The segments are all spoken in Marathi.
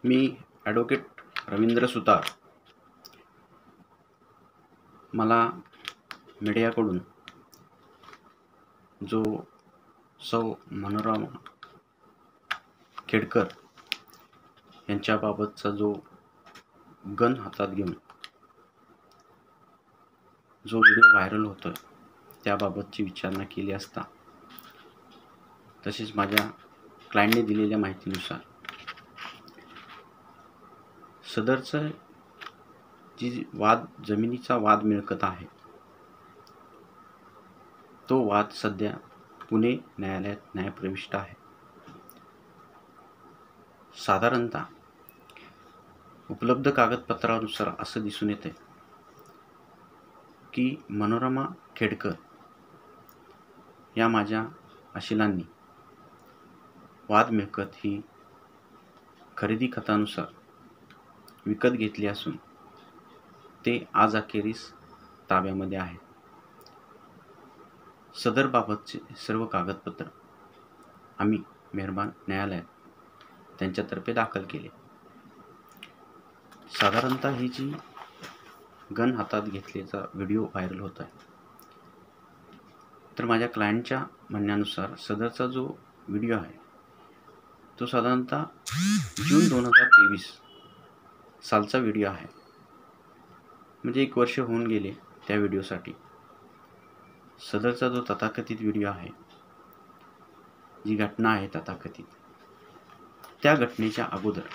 मी ॲडव्होकेट रवींद्र सुतार. मला मीडियाकडून जो सौ मनोरमा खेडकर यांच्याबाबतचा जो गन हातात घेऊन जो व्हिडिओ व्हायरल होतोय त्याबाबतची विचारणा केली असता, तसेच माझ्या क्लायंटने दिलेल्या माहितीनुसार सदरचं जमिनीचा वाद मिळकत आहे, तो वाद सध्या पुणे न्यायालयात न्यायप्रविष्ट आहे. साधारणतः उपलब्ध कागदपत्रानुसार असं दिसून येते की मनोरमा खेडकर या माझ्या अशिलांनी वाद मिळकत ही खरेदी खतानुसार विकत घेतली असून ते आज अखेरीस ताब्यामध्ये आहे. सदरबाबतचे सर्व कागदपत्र आम्ही मेहरबान न्यायालयात त्यांच्यातर्फे दाखल केले. साधारणतः ही जी गन हातात घेतल्याचा व्हिडिओ व्हायरल होत आहे, तर माझ्या क्लायंटच्या म्हणण्यानुसार सदरचा जो व्हिडिओ आहे तो साधारणतः जून 2023 सालचा व्हिडिओ आहे. म्हणजे 1 वर्ष होऊन गेले त्या व्हिडिओसाठी. सदरचा जो तथाकथित व्हिडिओ आहे, जी घटना आहे तथाकथित, त्या घटनेच्या अगोदर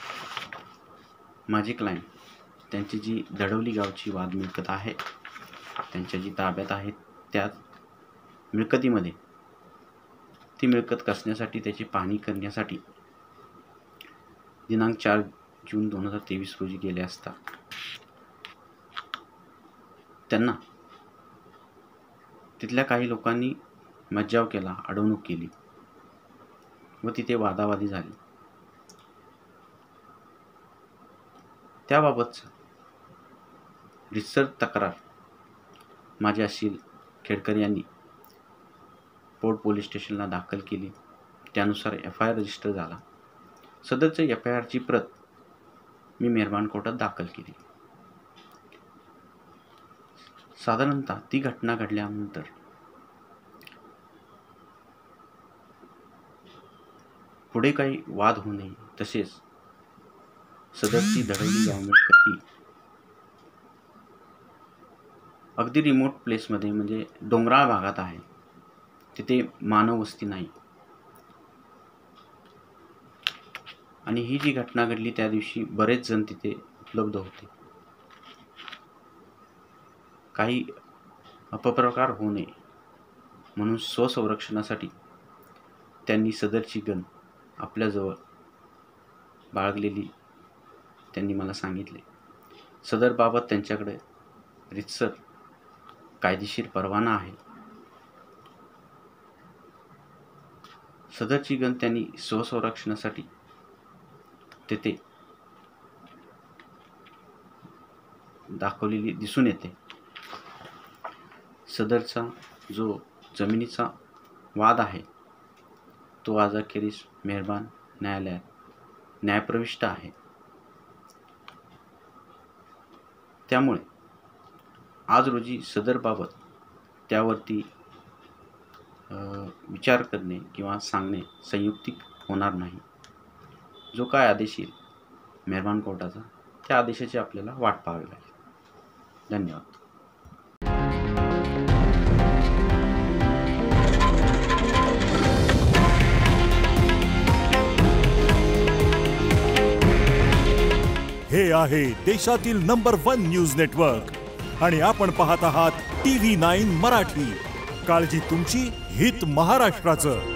माझे क्लायंट त्यांची जी दडवली गावची वाद मिळकत आहे, त्यांच्या जी ताब्यात आहे त्या मिळकतीमध्ये ती मिळकत कसण्यासाठी त्याची पाहणी करण्यासाठी दिनांक 4 जून 2023 रोजी गेले असता त्यांना तिथल्या काही लोकांनी मज्जाव केला, अडवणूक केली व तिथे वादावादी झाली. त्याबाबतचं रितसर तक्रार माझे अशील खेडकर यांनी पोर्ट पोलीस स्टेशनला दाखल केली. त्यानुसार FIR रजिस्टर झाला. सदरच्या FIRची प्रत मी मेहरबान कोर्टात दाखल केली. साधारणतः ती घटना घडल्यानंतर पुढे काही वाद होऊ नये, तसेच सदरची दडवली गाव मिळकत अगदी रिमोट प्लेसमध्ये, म्हणजे डोंगराळ भागात आहे, तिथे मानव वस्ती नाही. आणि ही जी घटना घडली त्या दिवशी बरेच जण तिथे उपलब्ध होते. काही अपप्रकार होऊ नये म्हणून स्वसंरक्षणासाठी त्यांनी सदरची गन आपल्याजवळ बाळगलेली त्यांनी मला सांगितले. सदरबाबत त्यांच्याकडे रितसर कायदेशीर परवाना आहे. सदरची गन त्यांनी स्वसंरक्षणासाठी तेथे दाखवलेली दिसून येते. सदरचा जो जमिनीचा वाद आहे तो आज अखेरीस मेहरबान न्यायालयात न्यायप्रविष्ट आहे. त्यामुळे आज रोजी सदरबाबत त्यावरती विचार करणे किंवा सांगणे संयुक्तिक होणार नाही. जो काय आदेश येईल मेहरबान कोर्टाचा, त्या आदेशाची आपल्याला वाट पाहावी लागेल. धन्यवाद. हे आहे देशातील नंबर 1 न्यूज नेटवर्क आणि आपण पाहत आहात TV9 मराठी. काळजी तुमची, हित महाराष्ट्राचं.